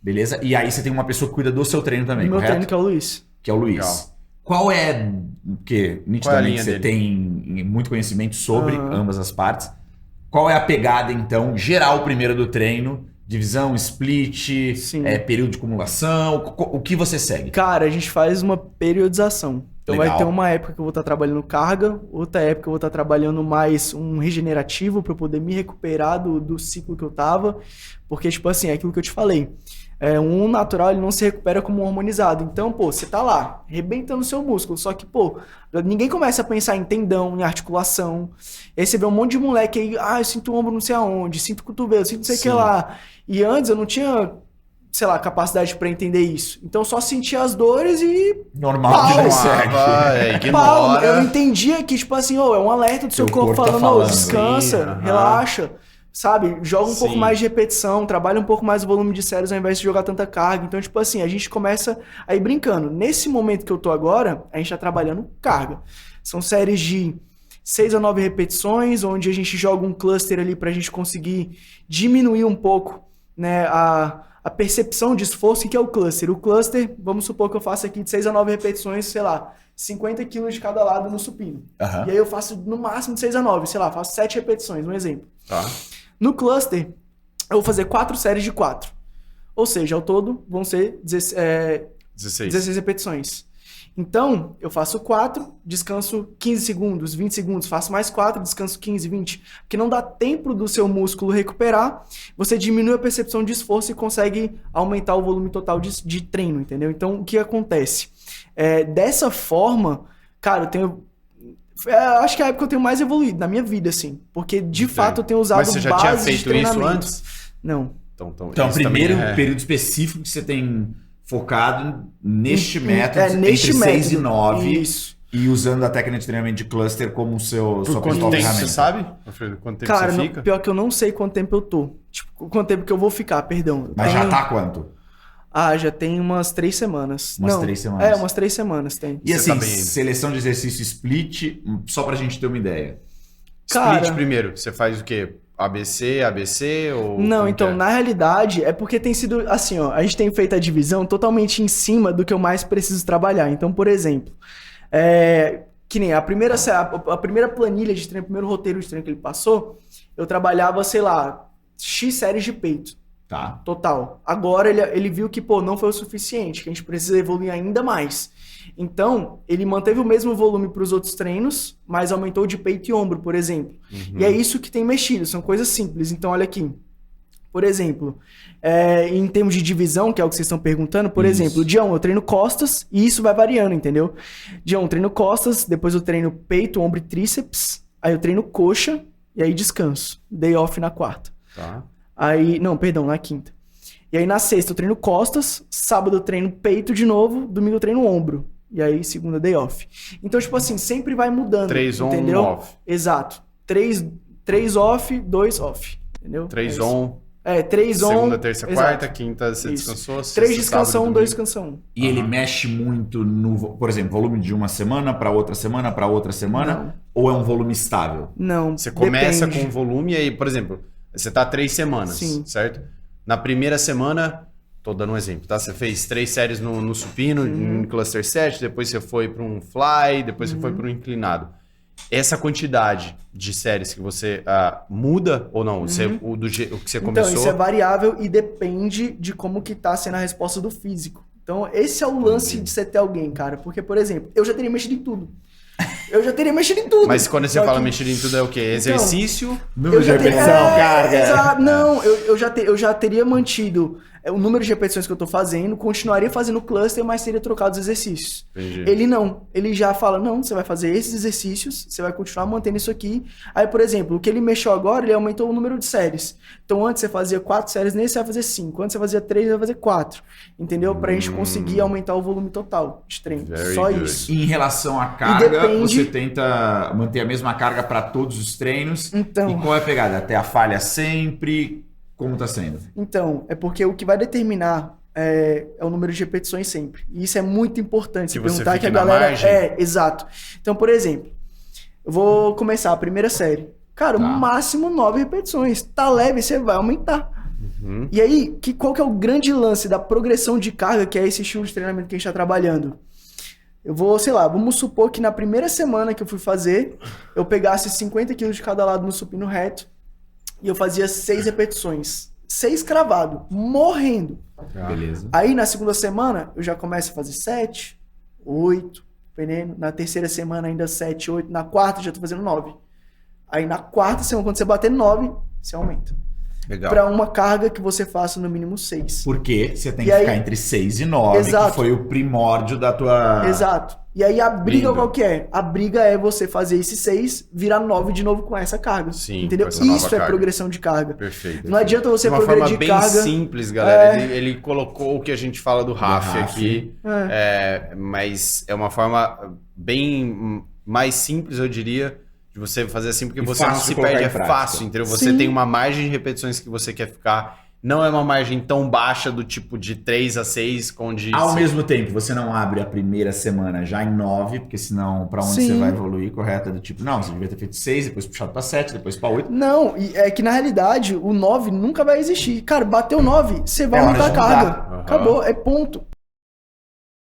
Beleza? E aí você tem uma pessoa que cuida do seu treino também, Meu correto? treino que é o Luiz. Que é o Luiz. Legal. Qual é, porque nitidamente linha você dele? tem muito conhecimento sobre ambas as partes. Qual é a pegada, então, geral primeiro do treino? Divisão, split, Sim. período de acumulação, o que você segue? Cara, a gente faz uma periodização. Então Legal. vai ter uma época que eu vou estar trabalhando carga, outra época eu vou estar trabalhando mais um regenerativo para eu poder me recuperar do ciclo que eu tava. Porque, tipo assim, é aquilo que eu te falei. Um natural, ele não se recupera como um hormonizado. Então, pô, você tá lá, rebentando o seu músculo. Só que, pô, ninguém começa a pensar em tendão, em articulação. E aí você vê um monte de moleque aí, eu sinto o ombro não sei aonde, sinto o cotovelo, sinto não sei o que lá. E antes eu não tinha, sei lá, capacidade pra entender isso. Então eu só sentia as dores e... Normal, Pau. segue. Pau, eu entendia que, tipo assim, é um alerta do seu corpo corpo tá falando, falando. descansa, Sim, relaxa. Sabe? Joga um pouco Sim. mais de repetição, trabalha um pouco mais o volume de séries ao invés de jogar tanta carga. Então, tipo assim, a gente começa a ir brincando. Nesse momento que eu tô agora, a gente tá trabalhando carga. São séries de 6 a 9 repetições, onde a gente joga um cluster ali pra gente conseguir diminuir um pouco, né, a percepção de esforço. O que é o cluster? O cluster, vamos supor que eu faça aqui de 6 a 9 repetições, sei lá, 50 quilos de cada lado no supino. Aham. E aí eu faço no máximo de 6 a 9, sei lá, faço 7 repetições, um exemplo. Tá. No cluster, eu vou fazer 4 séries de 4. Ou seja, ao todo vão ser 16 repetições. Então, eu faço 4, descanso 15 segundos, 20 segundos, faço mais 4, descanso 15, 20. Porque não dá tempo do seu músculo recuperar, você diminui a percepção de esforço e consegue aumentar o volume total de treino, entendeu? Então, o que acontece? Dessa forma, cara, eu tenho... acho que é a época que eu tenho mais evoluído na minha vida, assim. Porque, de fato, eu tenho usado Mas você já tinha bases de feito isso treinamento. antes? Não. Então, isso primeiro também período específico que você tem focado neste método, neste entre 6 e método. 9, Isso. e usando a técnica de treinamento de cluster como sua Por quanto principal tempo ferramenta. você sabe? Alfredo, quanto tempo Cara, você fica? pior que eu não sei quanto tempo eu tô. Tipo, quanto tempo que eu vou ficar, perdão. Mas já tá quanto? Já tem umas 3 semanas. Umas não, 3 semanas. umas 3 semanas tem. E Você assim, tá bem ainda. seleção de exercício split, só pra gente ter uma ideia. Cara, Split primeiro, você faz o quê? ABC ou... Não, como então, que é? na realidade, é porque tem sido assim, ó, a gente tem feito a divisão totalmente em cima do que eu mais preciso trabalhar. Então, por exemplo, que nem a primeira planilha de treino, o primeiro roteiro de treino que ele passou, eu trabalhava, sei lá, X séries de peito. Tá. Total. Agora ele viu que, não foi o suficiente, que a gente precisa evoluir ainda mais. Então, ele manteve o mesmo volume para os outros treinos, mas aumentou de peito e ombro, por exemplo. Uhum. E é isso que tem mexido, são coisas simples. Então, olha aqui. Por exemplo, em termos de divisão, que é o que vocês estão perguntando, por exemplo, dia 1 eu treino costas, e isso vai variando, entendeu? Dia 1 eu treino costas, depois eu treino peito, ombro e tríceps, aí eu treino coxa, e aí descanso. Day off na quarta. Tá. Na quinta. E aí na sexta eu treino costas, sábado eu treino peito de novo, domingo eu treino ombro. E aí segunda day off. Então, tipo assim, sempre vai mudando. 3 on, entendeu? 1 off. Exato. 3 off, 2 off. Entendeu? 3 É isso. on, 3 on. segunda, terça, exato. quarta, quinta você Isso. descansou, 3 descansa 1, 2 dois descansa 1. E ele mexe muito no, por exemplo, volume de uma semana para outra semana, para outra semana? Não. Ou é um volume estável? Não, Você começa depende. com volume e aí, por exemplo, você tá 3 semanas, Sim. certo? Na primeira semana, tô dando um exemplo, tá? Você fez 3 séries no supino, em cluster 7, depois você foi para um fly, depois você foi para um inclinado. Essa quantidade de séries que você muda ou não? O que você começou... Então, isso é variável e depende de como que tá sendo a resposta do físico. Então, esse é o lance de você ter alguém, cara. Porque, por exemplo, eu já teria mexido em tudo. Mas quando você Só fala que- mexer em tudo é o quê? Exercício? Número de repetição, carga. Exato. Não, eu já teria mantido o número de repetições que eu tô fazendo, continuaria fazendo o cluster, mas teria trocado os exercícios. Entendi. Ele não. Ele já fala, não, você vai fazer esses exercícios, você vai continuar mantendo isso aqui. Aí, por exemplo, o que ele mexeu agora, ele aumentou o número de séries. Então, antes você fazia 4 séries nesse, você vai fazer 5. Antes você fazia 3, você vai fazer 4. Entendeu? Pra gente conseguir aumentar o volume total de treino. Very Só good. isso. E em relação à carga, depende- você tenta manter a mesma carga para todos os treinos. Então. E qual é a pegada? Até a falha sempre? Como tá sendo? Então, é porque o que vai determinar é o número de repetições sempre. E isso é muito importante. Que Se você perguntar fique que a na galera... margem. Exato. Então, por exemplo, eu vou começar a primeira série. Cara, Tá. o máximo 9 repetições. Tá leve, você vai aumentar. E aí, qual que é o grande lance da progressão de carga, que é esse estilo de treinamento que a gente está trabalhando? Eu vou, sei lá, vamos supor que na primeira semana que eu fui fazer, eu pegasse 50 quilos de cada lado no supino reto e eu fazia 6 repetições. 6 cravado, morrendo. Beleza. Aí na segunda semana, eu já começo a fazer 7, 8, dependendo. Na terceira semana ainda 7, 8. Na quarta já tô fazendo 9. Aí na quarta semana, quando você bater 9, você aumenta. Legal. Para uma carga que você faça no mínimo 6. Porque você tem E que aí- ficar entre 6 e 9, Exato. que foi o primórdio da tua... Exato. E aí a briga Lindo. qual que é? A briga é você fazer esse 6 virar 9 de novo com essa carga. Sim, entendeu? com essa nova Isso é carga. progressão de carga. Perfeito. Não adianta você de uma forma progredir bem carga. simples, galera. Ele colocou o que a gente fala do RAF RAF. aqui, mas é uma forma bem mais simples, eu diria, de você fazer assim, porque E você não fácil de se colocar perde, em é prática. fácil, entendeu? Você Sim. tem uma margem de repetições que você quer ficar, não é uma margem tão baixa do tipo de 3 a 6, onde... Ao mesmo tempo, você não abre a primeira semana já em 9, porque senão pra onde Sim. você vai evoluir, correto? É do tipo, não, você devia ter feito 6, depois puxado pra 7, depois pra 8. Não, e é que na realidade o 9 nunca vai existir. Cara, bateu 9, você vai É hora aumentar a de carga. mudar. Aham. Acabou, é ponto.